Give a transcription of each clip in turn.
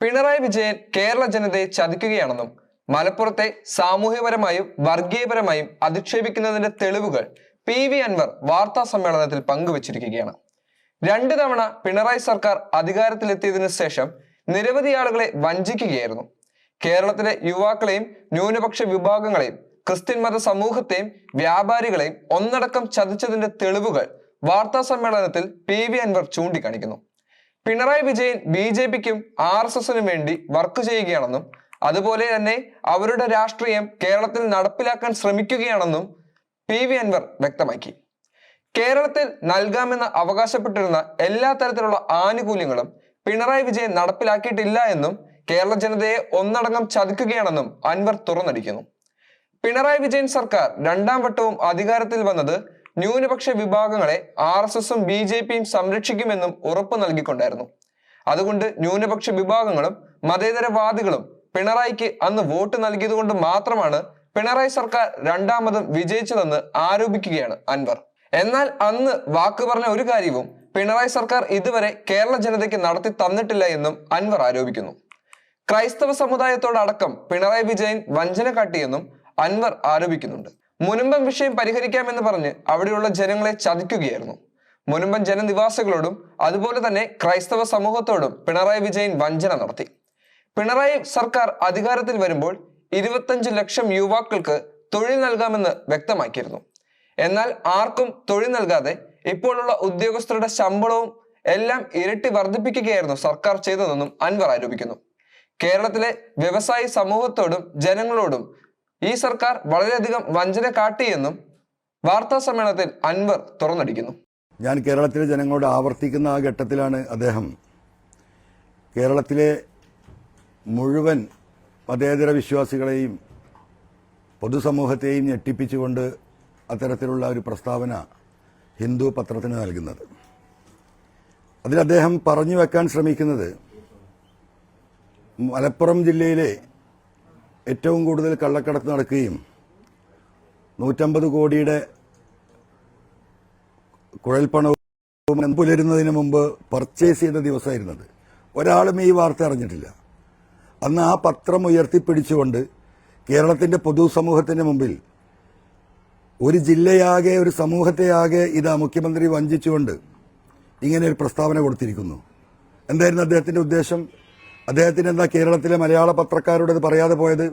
പിണറായി വിജയൻ കേരള ജനതയെ ചതിക്കുകയാണെന്നും മലപ്പുറത്തെ സാമൂഹ്യപരമായും വർഗീയപരമായും അധിക്ഷേപിക്കുന്നതിന്റെ തെളിവുകൾ PV അൻവർ വാർത്താ സമ്മേളനത്തിൽ പങ്കുവച്ചിരിക്കുകയാണ്. 2 തവണ പിണറായി സർക്കാർ അധികാരത്തിലെത്തിയതിനു ശേഷം നിരവധി ആളുകളെ വഞ്ചിക്കുകയായിരുന്നു. കേരളത്തിലെ യുവാക്കളെയും ന്യൂനപക്ഷ വിഭാഗങ്ങളെയും ക്രിസ്ത്യൻ മത സമൂഹത്തെയും വ്യാപാരികളെയും ഒന്നടക്കം ചതിച്ചതിന്റെ തെളിവുകൾ വാർത്താ സമ്മേളനത്തിൽ PV അൻവർ ചൂണ്ടിക്കാണിക്കുന്നു. പിണറായി വിജയൻ BJPക്കും RSSനും വേണ്ടി വർക്ക് ചെയ്യുകയാണെന്നും അതുപോലെ തന്നെ അവരുടെ രാഷ്ട്രീയം കേരളത്തിൽ നടപ്പിലാക്കാൻ ശ്രമിക്കുകയാണെന്നും PV അൻവർ വ്യക്തമാക്കി. കേരളത്തിൽ നൽകാമെന്ന് അവകാശപ്പെട്ടിരുന്ന എല്ലാ തരത്തിലുള്ള ആനുകൂല്യങ്ങളും പിണറായി വിജയൻ നടപ്പിലാക്കിയിട്ടില്ല എന്നും കേരള ജനതയെ ഒന്നടങ്കം ചതിക്കുകയാണെന്നും അൻവർ തുറന്നടിക്കുന്നു. പിണറായി വിജയൻ സർക്കാർ 2ാം വട്ടവും അധികാരത്തിൽ വന്നത് ന്യൂനപക്ഷ വിഭാഗങ്ങളെ RSSും BJPയും സംരക്ഷിക്കുമെന്നും ഉറപ്പ് നൽകിക്കൊണ്ടായിരുന്നു. അതുകൊണ്ട് ന്യൂനപക്ഷ വിഭാഗങ്ങളും മതേതരവാദികളും പിണറായിക്ക് അന്ന് വോട്ട് നൽകിയതുകൊണ്ട് മാത്രമാണ് പിണറായി സർക്കാർ 2ാമതും വിജയിച്ചതെന്ന് ആരോപിക്കുകയാണ് അൻവർ. എന്നാൽ അന്ന് വാക്ക് പറഞ്ഞ ഒരു കാര്യവും പിണറായി സർക്കാർ ഇതുവരെ കേരള ജനതയ്ക്ക് നടത്തി തന്നിട്ടില്ല എന്നും അൻവർ ആരോപിക്കുന്നു. ക്രൈസ്തവ സമുദായത്തോടടക്കം പിണറായി വിജയൻ വഞ്ചന കാട്ടിയെന്നും അൻവർ ആരോപിക്കുന്നുണ്ട്. മുനമ്പം വിഷയം പരിഹരിക്കാമെന്ന് പറഞ്ഞ് അവിടെയുള്ള ജനങ്ങളെ ചതിക്കുകയായിരുന്നു. മുനമ്പം ജനനിവാസികളോടും അതുപോലെ തന്നെ ക്രൈസ്തവ സമൂഹത്തോടും പിണറായി വിജയൻ വഞ്ചന നടത്തി. പിണറായി സർക്കാർ അധികാരത്തിൽ വരുമ്പോൾ 25 ലക്ഷം യുവാക്കൾക്ക് തൊഴിൽ നൽകാമെന്ന് വ്യക്തമാക്കിയിരുന്നു. എന്നാൽ ആർക്കും തൊഴിൽ നൽകാതെ ഇപ്പോഴുള്ള ഉദ്യോഗസ്ഥരുടെ ശമ്പളവും എല്ലാം ഇരട്ടി വർദ്ധിപ്പിക്കുകയായിരുന്നു സർക്കാർ ചെയ്തതെന്നും അൻവർ ആരോപിക്കുന്നു. കേരളത്തിലെ വ്യവസായി സമൂഹത്തോടും ജനങ്ങളോടും ഈ സർക്കാർ വളരെയധികം വഞ്ചന കാട്ടിയെന്നും വാർത്താ സമ്മേളനത്തിൽ അൻവർ തുറന്നടിക്കുന്നു. ഞാൻ കേരളത്തിലെ ജനങ്ങളോട് ആവർത്തിക്കുന്ന ആ ഘട്ടത്തിലാണ് അദ്ദേഹം കേരളത്തിലെ മുഴുവൻ മതേതര വിശ്വാസികളെയും പൊതുസമൂഹത്തെയും ഞെട്ടിപ്പിച്ചുകൊണ്ട് അത്തരത്തിലുള്ള ഒരു പ്രസ്താവന ഹിന്ദു പത്രത്തിന് നൽകുന്നത്. അതിൽ അദ്ദേഹം പറഞ്ഞു വെക്കാൻ ശ്രമിക്കുന്നത് മലപ്പുറം ജില്ലയിലെ ഏറ്റവും കൂടുതൽ കള്ളക്കടത്ത് നടക്കുകയും 150 കോടിയുടെ കുഴൽപ്പണവും പുലരുന്നതിന് മുമ്പ് പർച്ചേസ് ചെയ്ത ദിവസമായിരുന്നത്. ഒരാളും ഈ വാർത്ത അറിഞ്ഞിട്ടില്ല. അന്ന് ആ പത്രം ഉയർത്തിപ്പിടിച്ചുകൊണ്ട് കേരളത്തിന്റെ പൊതുസമൂഹത്തിന് മുമ്പിൽ ഒരു ജില്ലയാകെ ഒരു സമൂഹത്തെയാകെ ഇതാ മുഖ്യമന്ത്രി വഞ്ചിച്ചുകൊണ്ട് ഇങ്ങനെ ഒരു പ്രസ്താവന കൊടുത്തിരിക്കുന്നു. എന്തായിരുന്നു അദ്ദേഹത്തിന്റെ ഉദ്ദേശം? അദ്ദേഹത്തിന് എന്താ കേരളത്തിലെ മലയാള പത്രക്കാരോട് അത് പറയാതെ പോയത്?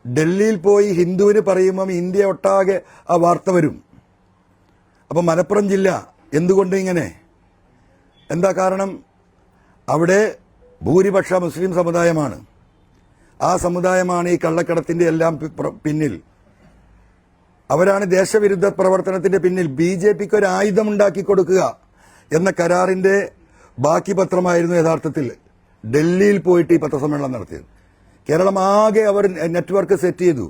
ഡൽഹിയിൽ പോയി ഹിന്ദുവിന് പറയുമ്പം ഇന്ത്യ ഒട്ടാകെ ആ വാർത്ത വരും. അപ്പം മലപ്പുറം ജില്ല എന്തുകൊണ്ട് ഇങ്ങനെ? എന്താ കാരണം? അവിടെ ഭൂരിപക്ഷ മുസ്ലിം സമുദായമാണ്. ആ സമുദായമാണ് ഈ കള്ളക്കടത്തിന്റെ എല്ലാം പിന്നിൽ. അവരാണ് ദേശവിരുദ്ധ പ്രവർത്തനത്തിന്റെ പിന്നിൽ. BJPക്ക് ഒരു ആയുധമുണ്ടാക്കി കൊടുക്കുക എന്ന കരാറിന്റെ ബാക്കി പത്രമായിരുന്നു യഥാർത്ഥത്തിൽ ഡൽഹിയിൽ പോയിട്ട് ഈ പത്രസമ്മേളനം നടത്തിയത്. കേരളം ആകെ അവർ നെറ്റ്വർക്ക് സെറ്റ് ചെയ്തു.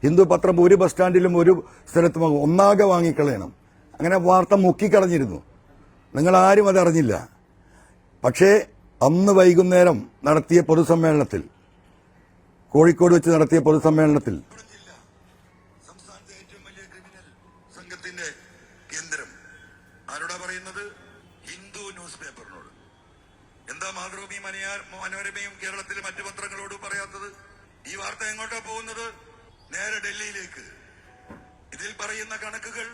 ഹിന്ദു പത്രം ഒരു ബസ് സ്റ്റാൻഡിലും ഒരു സ്ഥലത്തും ഒന്നാകെ വാങ്ങിക്കളയണം. അങ്ങനെ വാർത്ത മുക്കിക്കളഞ്ഞിരുന്നു. നിങ്ങളാരും അതറിഞ്ഞില്ല. പക്ഷേ അന്ന് വൈകുന്നേരം നടത്തിയ പൊതുസമ്മേളനത്തിൽ, കോഴിക്കോട് വെച്ച് നടത്തിയ പൊതുസമ്മേളനത്തിൽ സംസ്ഥാനത്തെ ഏറ്റവും വലിയ ക്രിമിനൽ സംഘത്തിന്റെ കേന്ദ്രം ആരോടാ പറയുന്നത്? ഹിന്ദു ന്യൂസ് പേപ്പറിനോട്. എന്താ മാതൃഭൂമിയും മനോരമയും കേരളത്തിലെ മറ്റു പത്രങ്ങളോട് പറയാത്തത്? ഈ വാർത്ത എങ്ങോട്ടാ പോകുന്നത്? നേരെ ഡൽഹിയിലേക്ക്. ഇതിൽ പറയുന്ന കണക്കുകൾ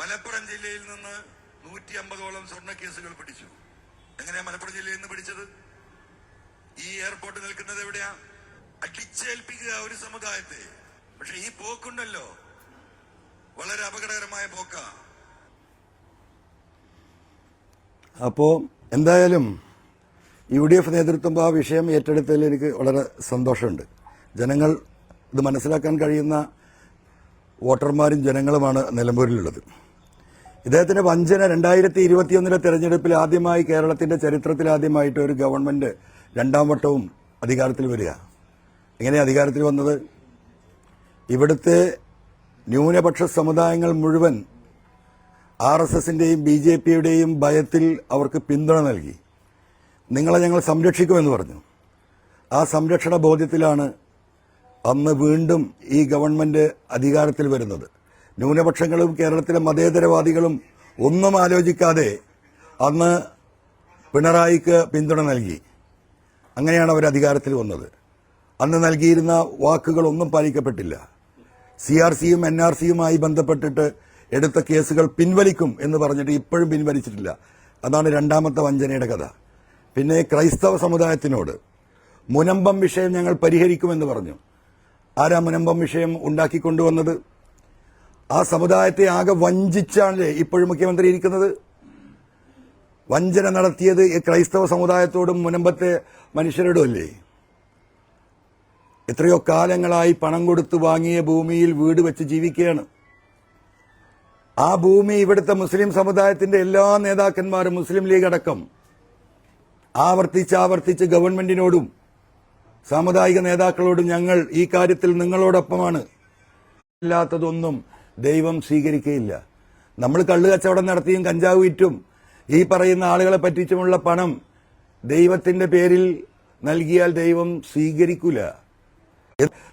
മലപ്പുറം ജില്ലയിൽ നിന്ന് 150ഓളം സ്വർണ്ണ കേസുകൾ പിടിച്ചു. എങ്ങനെയാ മലപ്പുറം ജില്ലയിൽ നിന്ന് പിടിച്ചത്? ഈ എയർപോർട്ട് നിൽക്കുന്നത് എവിടെയാ? അടിച്ചേൽപ്പിക്കുക ഒരു സമുദായത്തെ. പക്ഷെ ഈ പോക്കുണ്ടല്ലോ, വളരെ അപകടകരമായ പോക്കാ. അപ്പോ എന്തായാലും UDF നേതൃത്വം ആ വിഷയം ഏറ്റെടുത്തതിൽ എനിക്ക് വളരെ സന്തോഷമുണ്ട്. ജനങ്ങൾ ഇത് മനസ്സിലാക്കാൻ കഴിയുന്ന വോട്ടർമാരും ജനങ്ങളുമാണ് നിലമ്പൂരിലുള്ളത്. ഇദ്ദേഹത്തിന്റെ വഞ്ചന 2021 തെരഞ്ഞെടുപ്പിൽ ആദ്യമായി കേരളത്തിന്റെ ചരിത്രത്തിൽ ആദ്യമായിട്ട് ഒരു ഗവൺമെന്റ് 2ാം വട്ടവും അധികാരത്തിൽ വരിക. എങ്ങനെയാണ് അധികാരത്തിൽ വന്നത്? ഇവിടുത്തെ ന്യൂനപക്ഷ സമുദായങ്ങൾ മുഴുവൻ RSSന്റെയും BJPയുടെയും ഭയത്തിൽ അവർക്ക് പിന്തുണ നൽകി. നിങ്ങളെ ഞങ്ങൾ സംരക്ഷിക്കുമെന്ന് പറഞ്ഞു. ആ സംരക്ഷണ ബോധ്യത്തിലാണ് അന്ന് വീണ്ടും ഈ ഗവൺമെന്റ് അധികാരത്തിൽ വരുന്നത്. ന്യൂനപക്ഷങ്ങളും കേരളത്തിലെ മതേതരവാദികളും ഒന്നും ആലോചിക്കാതെ അന്ന് പിണറായിക്ക് പിന്തുണ നൽകി. അങ്ങനെയാണ് അവർ അധികാരത്തിൽ വന്നത്. അന്ന് നൽകിയിരുന്ന വാക്കുകളൊന്നും പാലിക്കപ്പെട്ടില്ല. CRCയും NRCയുമായി ബന്ധപ്പെട്ടിട്ട് എടുത്ത കേസുകൾ പിൻവലിക്കും എന്ന് പറഞ്ഞിട്ട് ഇപ്പോഴും പിൻവലിച്ചിട്ടില്ല. അതാണ് രണ്ടാമത്തെ വഞ്ചനയുടെ കഥ. പിന്നെ ക്രൈസ്തവ സമുദായത്തിനോട് മുനമ്പം വിഷയം ഞങ്ങൾ പരിഹരിക്കുമെന്ന് പറഞ്ഞു. ആരാ മുനമ്പം വിഷയം ഉണ്ടാക്കിക്കൊണ്ടുവന്നത്? ആ സമുദായത്തെ ആകെ വഞ്ചിച്ചാണ് ഇപ്പോഴും മുഖ്യമന്ത്രി ഇരിക്കുന്നത്. വഞ്ചന നടത്തിയത് ക്രൈസ്തവ സമുദായത്തോടും മുനമ്പത്തെ മനുഷ്യരോടും അല്ലേ? എത്രയോ കാലങ്ങളായി പണം കൊടുത്ത് വാങ്ങിയ ഭൂമിയിൽ വീട് വെച്ച് ജീവിക്കുകയാണ്. ആ ഭൂമി ഇവിടുത്തെ മുസ്ലിം സമുദായത്തിന്റെ എല്ലാ നേതാക്കന്മാരും, മുസ്ലിം ലീഗ് അടക്കം, ആവർത്തിച്ച് ഗവൺമെന്റിനോടും സാമുദായിക നേതാക്കളോടും ഞങ്ങൾ ഈ കാര്യത്തിൽ നിങ്ങളോടൊപ്പമാണ്, ഇല്ലാത്തതൊന്നും ദൈവം സ്വീകരിക്കുകയില്ല. നമ്മൾ കള്ളു കച്ചവടം നടത്തിയും കഞ്ചാവ് വിറ്റും ഈ പറയുന്ന ആളുകളെ പറ്റിച്ചുമുള്ള പണം ദൈവത്തിന്റെ പേരിൽ നൽകിയാൽ ദൈവം സ്വീകരിക്കൂല.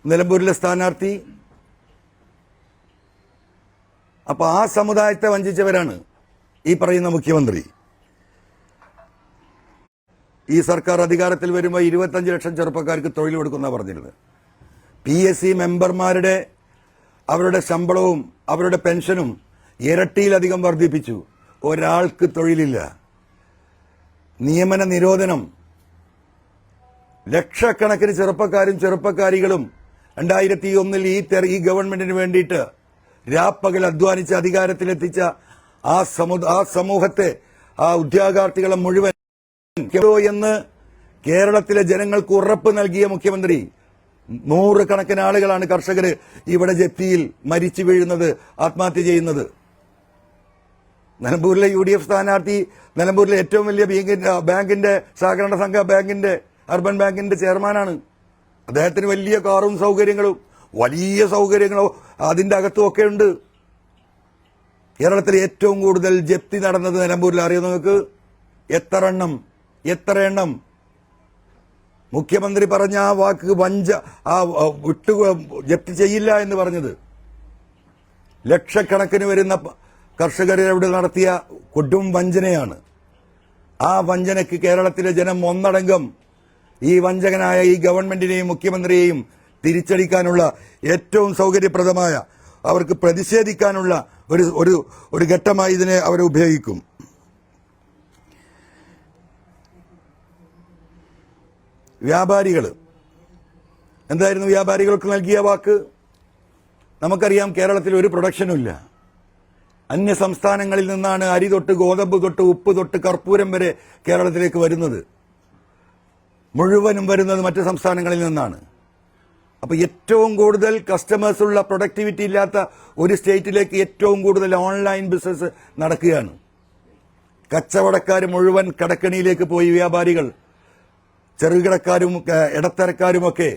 നിലമ്പൂരിലെ സ്ഥാനാർത്ഥി അപ്പൊ ആ സമുദായത്തെ വഞ്ചിച്ചവരാണ് ഈ പറയുന്ന മുഖ്യമന്ത്രി. ഈ സർക്കാർ അധികാരത്തിൽ വരുമ്പോൾ 25 ലക്ഷം ചെറുപ്പക്കാർക്ക് തൊഴിൽ കൊടുക്കുന്ന പറഞ്ഞിരുന്നത്. PSC മെമ്പർമാരുടെ അവരുടെ ശമ്പളവും അവരുടെ പെൻഷനും ഇരട്ടിയിലധികം വർദ്ധിപ്പിച്ചു. ഒരാൾക്ക് തൊഴിലില്ല. നിയമന നിരോധനം. ലക്ഷക്കണക്കിന് ചെറുപ്പക്കാരും ചെറുപ്പക്കാരികളും 2001 ഈ ഗവൺമെന്റിന് വേണ്ടിയിട്ട് രാപ്പകൽ അധ്വാനിച്ച് അധികാരത്തിലെത്തിച്ച ആ സമൂഹത്തെ, ആ ഉദ്യോഗാർത്ഥികളെ മുഴുവൻ എന്ന് കേരളത്തിലെ ജനങ്ങൾക്ക് ഉറപ്പ് നൽകിയ മുഖ്യമന്ത്രി. 100 കണക്കിന് ആളുകളാണ് കർഷകർ ഇവിടെ ജപ്തിയിൽ മരിച്ചു വീഴുന്നത്, ആത്മഹത്യ ചെയ്യുന്നത്. നിലമ്പൂരിലെ UDF സ്ഥാനാർത്ഥി നിലമ്പൂരിലെ ഏറ്റവും വലിയ ബാങ്കിന്റെ സഹകരണ സംഘ ബാങ്കിന്റെ അർബൻ ബാങ്കിന്റെ ചെയർമാനാണ്. അദ്ദേഹത്തിന് വലിയ കാറും സൗകര്യങ്ങളും വലിയ സൗകര്യങ്ങളും അതിന്റെ അകത്തും ഒക്കെ ഉണ്ട്. കേരളത്തിൽ ഏറ്റവും കൂടുതൽ ജപ്തി നടന്നത് നിലമ്പൂരിൽ അറിയോ നിങ്ങൾക്ക്? എത്ര എണ്ണം? മുഖ്യമന്ത്രി പറഞ്ഞ ആ വാക്ക് ജപ്തി ചെയ്യില്ല എന്ന് പറഞ്ഞത്. ലക്ഷക്കണക്കിന് വരുന്ന കർഷകരോട് നടത്തിയ കൊടും വഞ്ചനയാണ്. ആ വഞ്ചനയ്ക്ക് കേരളത്തിലെ ജനം ഒന്നടങ്കം ഈ വഞ്ചകനായ ഈ ഗവൺമെന്റിനെയും മുഖ്യമന്ത്രിയെയും തിരിച്ചടിക്കാനുള്ള ഏറ്റവും സൗകര്യപ്രദമായ, അവർക്ക് പ്രതിഷേധിക്കാനുള്ള ഒരു ഘട്ടമായി ഇതിനെ അവർ ഉപയോഗിക്കും. വ്യാപാരികൾ എന്തായിരുന്നു വ്യാപാരികൾക്ക് നൽകിയ വാക്ക്? നമുക്കറിയാം, കേരളത്തിൽ ഒരു പ്രൊഡക്ഷനും ഇല്ല. അന്യ സംസ്ഥാനങ്ങളിൽ നിന്നാണ് അരി തൊട്ട് ഗോതമ്പ് തൊട്ട് ഉപ്പ് തൊട്ട് കർപ്പൂരം വരെ കേരളത്തിലേക്ക് വരുന്നത്. മുഴുവനും വരുന്നത് മറ്റ് സംസ്ഥാനങ്ങളിൽ നിന്നാണ്. അപ്പൊ ഏറ്റവും കൂടുതൽ കസ്റ്റമേഴ്സ് ഉള്ള, പ്രൊഡക്ടിവിറ്റി ഇല്ലാത്ത ഒരു സ്റ്റേറ്റിലേക്ക് ഏറ്റവും കൂടുതൽ ഓൺലൈൻ ബിസിനസ് നടക്കുകയാണ്. കച്ചവടക്കാർ മുഴുവൻ കടക്കണിയിലേക്ക് പോയി. വ്യാപാരികൾ, ചെറുകിടക്കാരും ഇടത്തരക്കാരുമൊക്കെ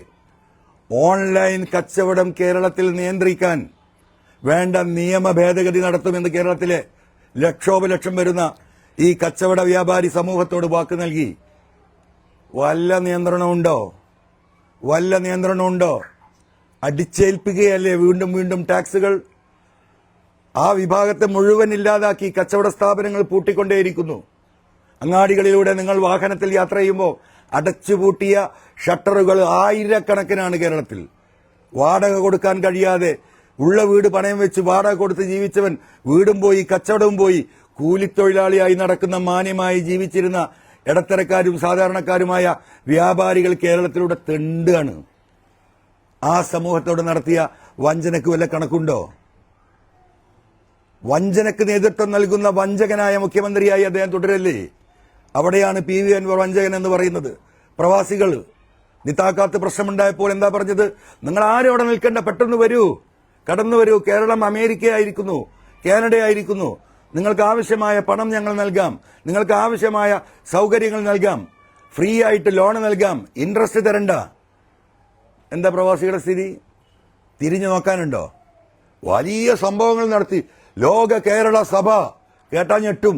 ഓൺലൈൻ കച്ചവടം കേരളത്തിൽ നിയന്ത്രിക്കാൻ വേണ്ട നിയമ ഭേദഗതി നടത്തുമെന്ന് കേരളത്തിലെ ലക്ഷോപലക്ഷം വരുന്ന ഈ കച്ചവട വ്യാപാരി സമൂഹത്തോട് വാക്ക് നൽകി. വല്ല നിയന്ത്രണമുണ്ടോ? അടിച്ചേൽപ്പിക്കുകയല്ലേ വീണ്ടും ടാക്സുകൾ. ആ വിഭാഗത്തെ മുഴുവൻ ഇല്ലാതാക്കി കച്ചവട സ്ഥാപനങ്ങൾ പൂട്ടിക്കൊണ്ടേയിരിക്കുന്നു. അങ്ങാടികളിലൂടെ നിങ്ങൾ വാഹനത്തിൽ യാത്ര ചെയ്യുമ്പോൾ അടച്ചുപൂട്ടിയ ഷട്ടറുകൾ ആയിരക്കണക്കിനാണ് കേരളത്തിൽ. വാടക കൊടുക്കാൻ കഴിയാതെ ഉള്ള വീട് പണയം വെച്ച് വാടക കൊടുത്ത് ജീവിച്ചവൻ വീടും പോയി, കച്ചവടവും പോയി. കൂലിത്തൊഴിലാളിയായി നടക്കുന്ന, മാന്യമായി ജീവിച്ചിരുന്ന ഇടത്തരക്കാരും സാധാരണക്കാരുമായ വ്യാപാരികൾ കേരളത്തിലൂടെ തെണ്ടാണ്. ആ സമൂഹത്തോട് നടത്തിയ വഞ്ചനക്ക് വല്ല കണക്കുണ്ടോ? വഞ്ചനക്ക് നേതൃത്വം നൽകുന്ന വഞ്ചകനായ മുഖ്യമന്ത്രിയായി അദ്ദേഹം തുടരല്ലേ? അവിടെയാണ് PV അൻവർ വഞ്ചകൻ എന്ന് പറയുന്നത്. പ്രവാസികൾ നിത്താക്കാത്ത പ്രശ്നമുണ്ടായപ്പോൾ എന്താ പറഞ്ഞത്? നിങ്ങൾ ആരും അവിടെ നിൽക്കേണ്ട, പെട്ടെന്ന് വരൂ, കടന്നു വരൂ. കേരളം അമേരിക്കയായിരിക്കുന്നു, കാനഡയായിരിക്കുന്നു. നിങ്ങൾക്ക് ആവശ്യമായ പണം ഞങ്ങൾ നൽകാം, നിങ്ങൾക്ക് ആവശ്യമായ സൗകര്യങ്ങൾ നൽകാം, ഫ്രീ ആയിട്ട് ലോൺ നൽകാം, ഇൻട്രസ്റ്റ് തരണ്ട. എന്താ പ്രവാസികളുടെ സ്ഥിതി? തിരിഞ്ഞു നോക്കാനുണ്ടോ? വലിയ സംഭവങ്ങൾ നടത്തി. ലോക കേരള സഭ കേട്ടാ ഞെട്ടും.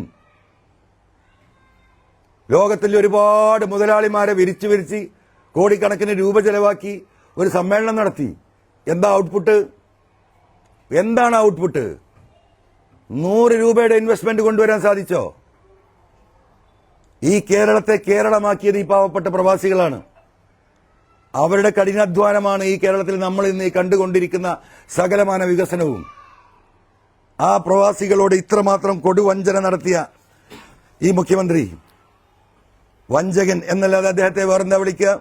ലോകത്തിൽ ഒരുപാട് മുതലാളിമാരെ വിരിച്ച് കോടിക്കണക്കിന് രൂപ ചെലവാക്കി ഒരു സമ്മേളനം നടത്തി. എന്താണ് ഔട്ട്പുട്ട്? 100 രൂപയുടെ ഇൻവെസ്റ്റ്മെന്റ് കൊണ്ടുവരാൻ സാധിച്ചോ? ഈ കേരളത്തെ കേരളമാക്കിയത് ഈ പാവപ്പെട്ട പ്രവാസികളാണ്. അവരുടെ കഠിനാധ്വാനമാണ് ഈ കേരളത്തിൽ നമ്മൾ ഇന്ന് കണ്ടുകൊണ്ടിരിക്കുന്ന സകലമാന വികസനവും. ആ പ്രവാസികളോട് ഇത്രമാത്രം കൊടുവഞ്ചന നടത്തിയ ഈ മുഖ്യമന്ത്രി വഞ്ചകൻ എന്നല്ലാതെ അദ്ദേഹത്തെ വേറെന്താ വിളിക്കുക?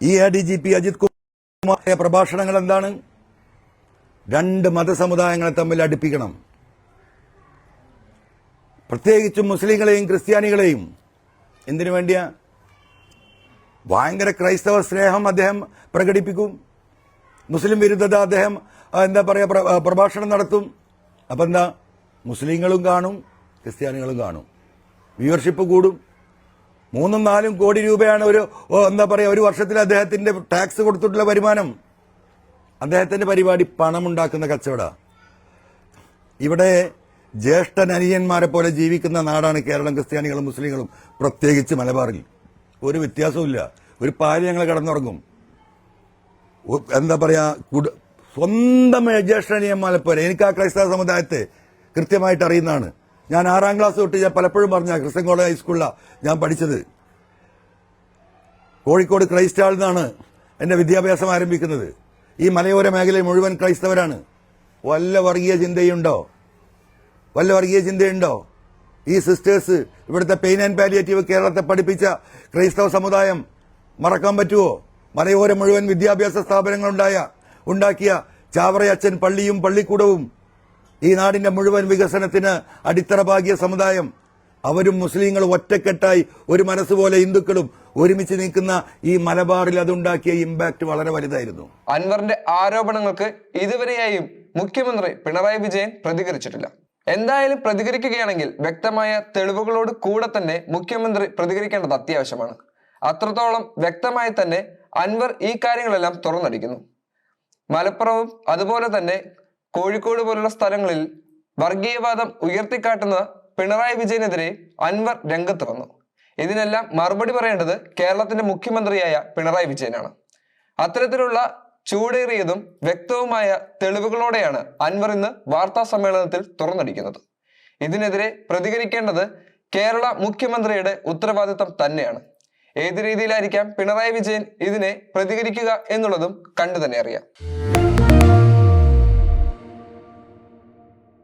ഈ ADGP അജിത് കുമാറിന്റെ പ്രഭാഷണങ്ങൾ എന്താണ്? രണ്ട് മതസമുദായങ്ങളെ തമ്മിൽ അടുപ്പിക്കണം, പ്രത്യേകിച്ചും മുസ്ലിങ്ങളെയും ക്രിസ്ത്യാനികളെയും. എന്തിനു വേണ്ടിയാ? ഭയങ്കര ക്രൈസ്തവ സ്നേഹം അദ്ദേഹം പ്രകടിപ്പിക്കും, മുസ്ലിം വിരുദ്ധത അദ്ദേഹം പ്രഭാഷണം നടത്തും. അപ്പം എന്താ? മുസ്ലിങ്ങളും കാണും, ക്രിസ്ത്യാനികളും കാണും, വ്യൂവർഷിപ്പ് കൂടും. 3-4 കോടി രൂപയാണ് ഒരു വർഷത്തിൽ അദ്ദേഹത്തിന്റെ ടാക്സ് കൊടുത്തിട്ടുള്ള വരുമാനം. അദ്ദേഹത്തിന്റെ പരിപാടി പണമുണ്ടാക്കുന്ന കച്ചവട. ഇവിടെ ജ്യേഷ്ഠനനിയന്മാരെ പോലെ ജീവിക്കുന്ന നാടാണ് കേരളം. ക്രിസ്ത്യാനികളും മുസ്ലിങ്ങളും, പ്രത്യേകിച്ച് മലബാറിൽ ഒരു വ്യത്യാസവുമില്ല. ഒരു പാല് ഞങ്ങൾ കിടന്നുറങ്ങും. സ്വന്തം ജ്യേഷ്ഠനീയന്മാരെ പോലെ. എനിക്ക് ആ ക്രൈസ്തവ സമുദായത്തെ കൃത്യമായിട്ട് അറിയുന്നതാണ്. ഞാൻ 6ാം ക്ലാസ് തൊട്ട് ഞാൻ പലപ്പോഴും പറഞ്ഞ ക്രിസ്ത്യൻ കോളേജ് ഹൈസ്കൂളിലാണ് ഞാൻ പഠിച്ചത്. കോഴിക്കോട് ക്രൈസ്റ്റ് ഹാളിൽ നിന്നാണ് എന്റെ വിദ്യാഭ്യാസം ആരംഭിക്കുന്നത്. ഈ മലയോര മേഖലയിൽ മുഴുവൻ ക്രൈസ്തവരാണ്. വല്ല വർഗീയ ചിന്തയുണ്ടോ? ഈ സിസ്റ്റേഴ്സ്, ഇവിടുത്തെ പെയിൻ ആൻഡ് പാലിയേറ്റീവ് കേരളത്തെ പഠിപ്പിച്ച ക്രൈസ്തവ സമുദായം മറക്കാൻ പറ്റുമോ? മലയോരം മുഴുവൻ വിദ്യാഭ്യാസ സ്ഥാപനങ്ങൾ ഉണ്ടാക്കിയ ചാവറയച്ചൻ പള്ളിയും പള്ളിക്കൂടവും ഈ നാടിന്റെ മുഴുവൻ വികസനത്തിന് അടിത്തറ പാകിയ സമുദായം. അവരും മുസ്ലിങ്ങളും ഒറ്റക്കെട്ടായി ഒരു മനസ്സുപോലെ ഹിന്ദുക്കളും ഒരുമിച്ച് നിൽക്കുന്ന ഈ മലബാറിൽ അതുണ്ടാക്കിയ ഇമ്പാക്ട് വളരെ വലുതായിരുന്നു. അൻവറിന്റെ ആരോപണങ്ങൾക്ക് ഇതുവരെയായും മുഖ്യമന്ത്രി പിണറായി വിജയൻ പ്രതികരിച്ചിട്ടില്ല. എന്തായാലും പ്രതികരിക്കുകയാണെങ്കിൽ വ്യക്തമായ തെളിവുകളോട് കൂടെ തന്നെ മുഖ്യമന്ത്രി പ്രതികരിക്കേണ്ടത് അത്യാവശ്യമാണ്. അത്രത്തോളം വ്യക്തമായി തന്നെ അൻവർ ഈ കാര്യങ്ങളെല്ലാം തുറന്നടിക്കുന്നു. മലപ്പുറവും അതുപോലെ തന്നെ കോഴിക്കോട് പോലുള്ള സ്ഥലങ്ങളിൽ വർഗീയവാദം ഉയർത്തിക്കാട്ടുന്ന പിണറായി വിജയനെതിരെ അൻവർ രംഗത്ത് വന്നു. ഇതിനെല്ലാം മറുപടി പറയേണ്ടത് കേരളത്തിന്റെ മുഖ്യമന്ത്രിയായ പിണറായി വിജയനാണ്. അത്തരത്തിലുള്ള ചൂടേറിയതും വ്യക്തവുമായ തെളിവുകളോടെയാണ് അൻവർ ഇന്ന് വാർത്താ സമ്മേളനത്തിൽ തുറന്നടിക്കുന്നത്. ഇതിനെതിരെ പ്രതികരിക്കേണ്ടത് കേരള മുഖ്യമന്ത്രിയുടെ ഉത്തരവാദിത്തം തന്നെയാണ്. ഏത് രീതിയിലായിരിക്കാം പിണറായി വിജയൻ ഇതിനെ പ്രതികരിക്കുക എന്നുള്ളതും കണ്ടു തന്നെ അറിയാം.